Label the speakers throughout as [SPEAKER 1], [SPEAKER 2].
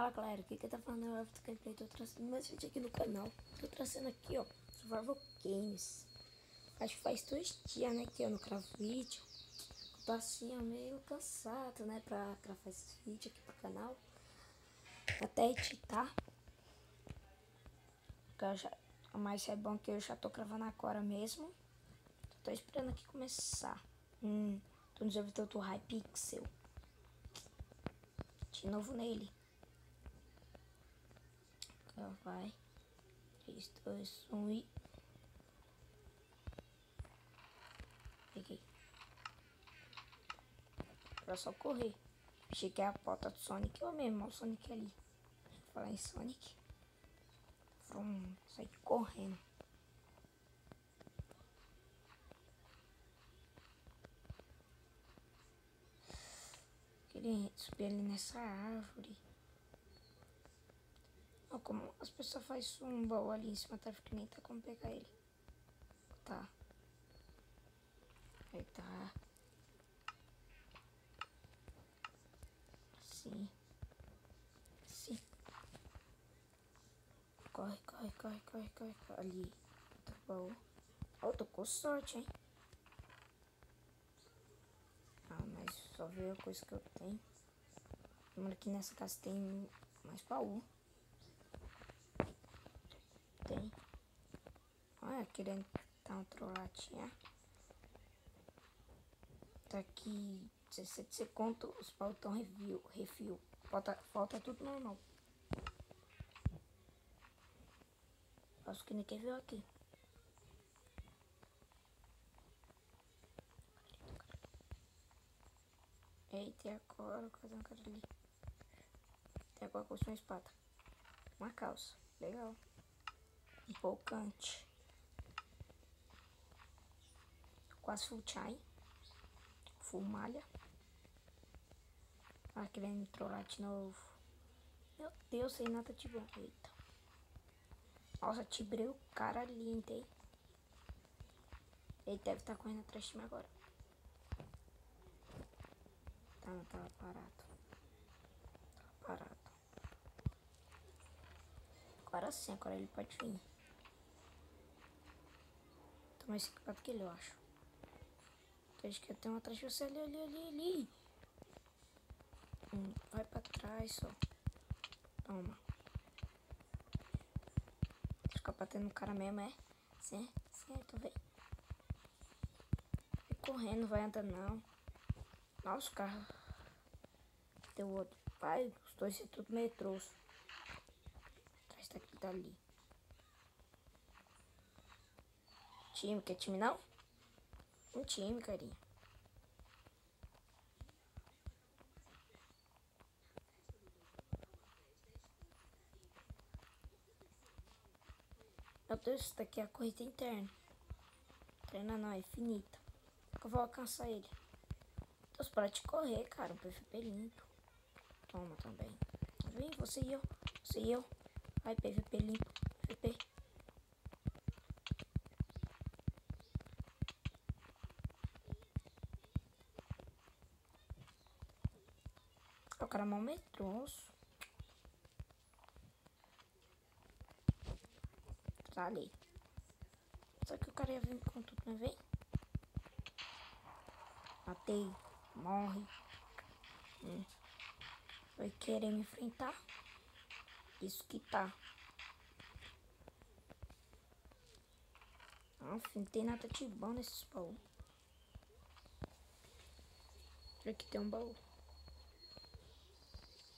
[SPEAKER 1] Fala galera, aqui que tá falando é o Everton Gameplay, tô trazendo mais vídeo aqui no canal. Tô trazendo aqui, ó, Survival Games. Acho que faz 2 dias, né, que eu não gravo vídeo. Eu tô assim, ó, meio cansado, né, pra gravar esses vídeos aqui pro canal. Até editar. Mas é bom que eu já tô gravando agora mesmo. Tô esperando aqui começar. Tô no servidor do Hypixel. De novo nele. Então vai. 3, 2, 1 e... Peguei. Pra só correr. Achei que é a porta do Sonic. Eu mesmo, o Sonic ali. Deixa eu falar em Sonic. Saí correndo. Queria subir ali nessa árvore. Olha como as pessoas fazem um baú ali em cima da árvore que nem tá como pegar ele. Tá. Aí tá. Assim. Assim. Corre, corre, corre, corre, corre. Ali. Outro baú. Oh, tô com sorte, hein? Ah, mas só ver a coisa que eu tenho. Vamos aqui nessa casa tem mais baú. Tem. Olha, querendo dar uma trolladinha. Tá aqui 17 segundos, os baús estão refil. Falta tudo normal. Acho que ninguém viu aqui. Eita, agora, cadê um cara ali? Tem agora com uma espada. Uma calça, legal. Empolgante. Quase full time. Full malha. Ah, querendo me trollar de novo. Meu Deus, sem nada de bom. Eita. Nossa, tibrei o cara lindo, hein? Ele deve estar correndo atrás de mim agora. Tá, não tava parado. Tava parado. Agora sim, agora ele pode vir. Tô mais equipado que ele, eu acho. Acho que tem um atrás de você ali. Vai pra trás, só. Toma. Fica batendo no cara mesmo, é? Certo, velho. Vai correndo, vai andando não. Nossa, o carro. Deu outro. Pai, os dois são tudo metrôs. Atrás daqui, dali. Time, quer time não? Um time, carinha. Meu Deus, isso daqui é a corrida interna. Interna não, é infinita. Eu vou alcançar ele. Deus, para de correr, cara. Um PVP limpo. Toma também. Vem, você e eu. Você e eu. Vai, PVP limpo. PVP. O cara é mal medroso. Tá ali. Só que o cara ia vir com tudo, não vem? Matei. Morre. Vai querer me enfrentar? Isso que tá. Não tem nada de bom nesses baús. Aqui tem um baú.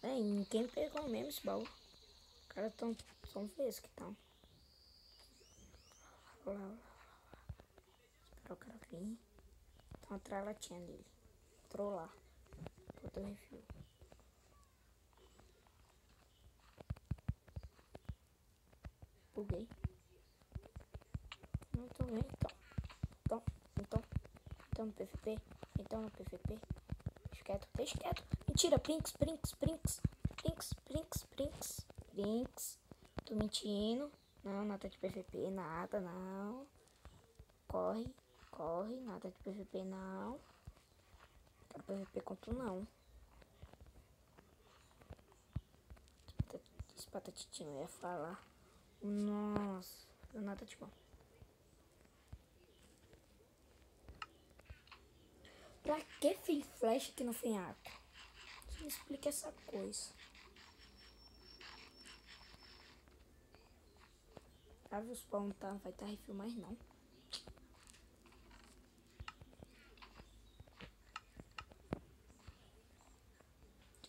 [SPEAKER 1] Ninguém pegou mesmo esse baú. Os caras são feios que estão. Lá. Esperar o cara vir. Tem uma tralatinha nele. Trollar. Botou refil. Buguei. Não tô vendo. Então no PVP. Então no PVP. Deixa quieto. Mentira. Brinks. Tô mentindo. Não, nada de PVP. Nada, não. Corre. Nada de PVP, não. Quero PVP com tu, não. Patatitinho, eu ia falar. Nossa, deu nada de bom. Pra que tem flecha que não tem arco? Me explica essa coisa. Sabe, os spawn tá, vai estar refil mais não.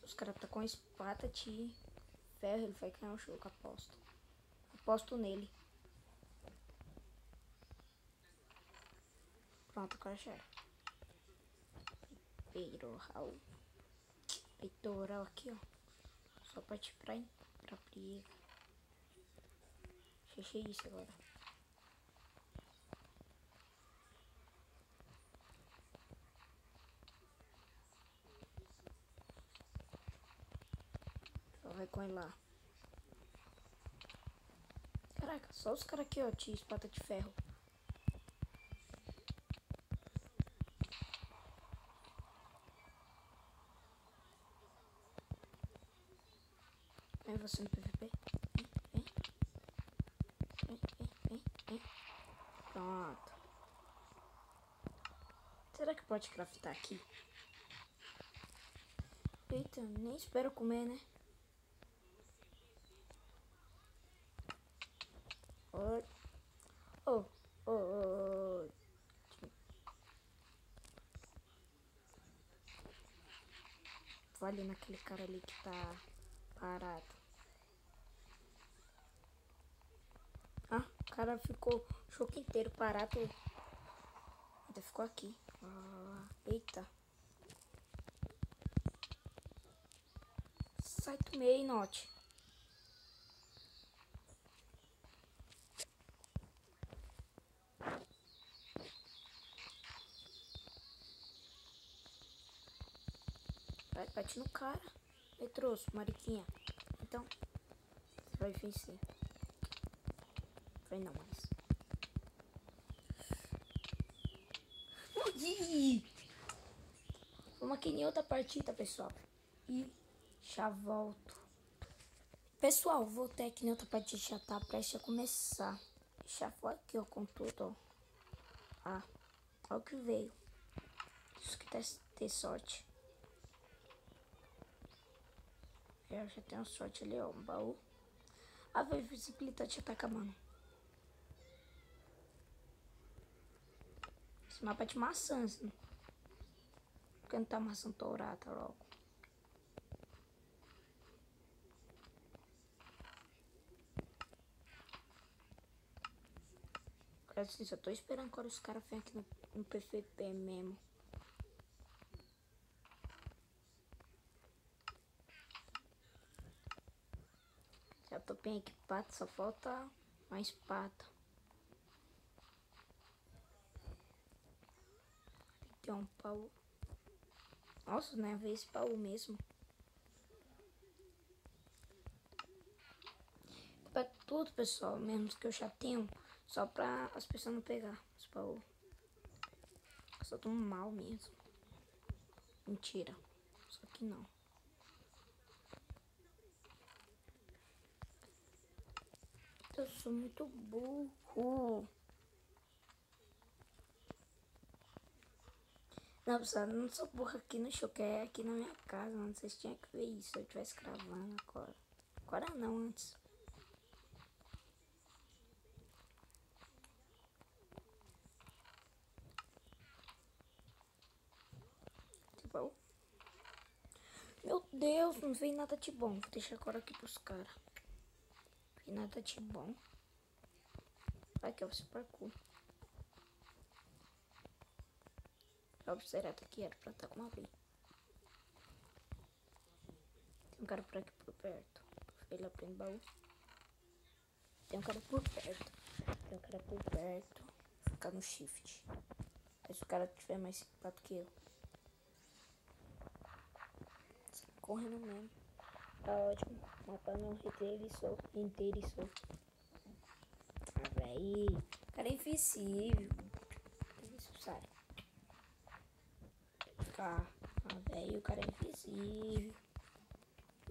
[SPEAKER 1] Os caras tá com espada de ferro, ele vai ganhar o jogo, aposto. Aposto nele. Pronto, agora já era. Peitoral. Peitoral aqui, ó. Só parte pra briga. Fechei isso agora. Só vai com ele lá. Caraca, só os caras aqui, ó, de espada de ferro. Vem você no PVP. Vem. Pronto. Será que pode craftar aqui? Eita, nem espero comer, né? Oi. Oh. Vou ali naquele cara ali que tá parado. Ah, o cara ficou o jogo inteiro parado. Ainda ficou aqui. Eita. Sai do meio, Note. Vai, bate no cara. Metroço, mariquinha. Então, você vai vencer. Vai não, mas... Vamos aqui em outra partida, pessoal. E já volto. Pessoal, voltei aqui em outra partida, já tá prestes a começar. Já vou aqui, ó, com tudo, ó. Olha o que veio. Isso que ter sorte. Eu já tenho sorte ali, ó, um baú. A visibilidade já tá acabando. Esse mapa é de maçãs, né? Por que não tá maçã dourada logo? Assim, só tô esperando agora os caras venham aqui no PVP mesmo. Já tô bem equipado, só falta uma espada. Tem que ter um baú. Nossa, né? Ver esse baú mesmo. Pra tudo, pessoal, mesmo que eu já tenho, só pra as pessoas não pegar esse baú. Eu só tô mal mesmo. Mentira. Só que não. Eu sou muito burro. Não, pessoal, não sou burro aqui no show, que é aqui na minha casa, mano. Vocês tinham que ver isso se eu estivesse gravando agora. Agora não, antes. Tipo, meu Deus, não veio nada de bom. Vou deixar agora aqui pros caras. Não veio nada de bom. Vai que é o parkour. Observa aqui, era pra estar com uma vez. Tem um cara por aqui por perto. Ele aprende baú. Tem um cara por perto. Fica no shift. Mas se o cara tiver mais equipado que eu. Correndo mesmo. Tá ótimo. O mapa não inteiriçou. Ah, véi. O cara é invisível. Isso sai. Ah, velho, o cara é invisível.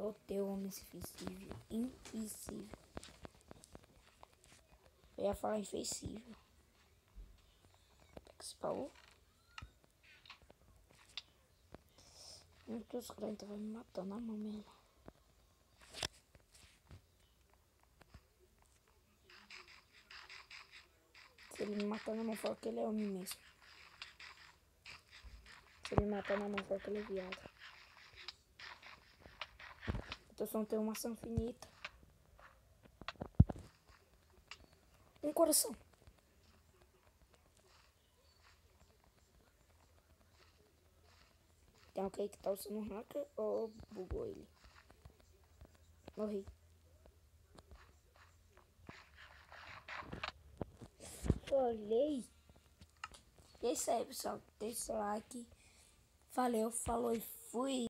[SPEAKER 1] O teu homem invisível. Invisível. Eu ia falar invencível. Spawn. Os caras então vai me matar na mão mesmo. Se ele me matar na mão, fala que ele é homem mesmo. Se ele me matar na mão, fala que ele é viado. Então só tem uma ação infinita. Um coração. Tem alguém que tá usando um hacker ou bugou ele? Morri. Olhei. E é isso aí, pessoal. Deixa o like. Valeu, falou e fui.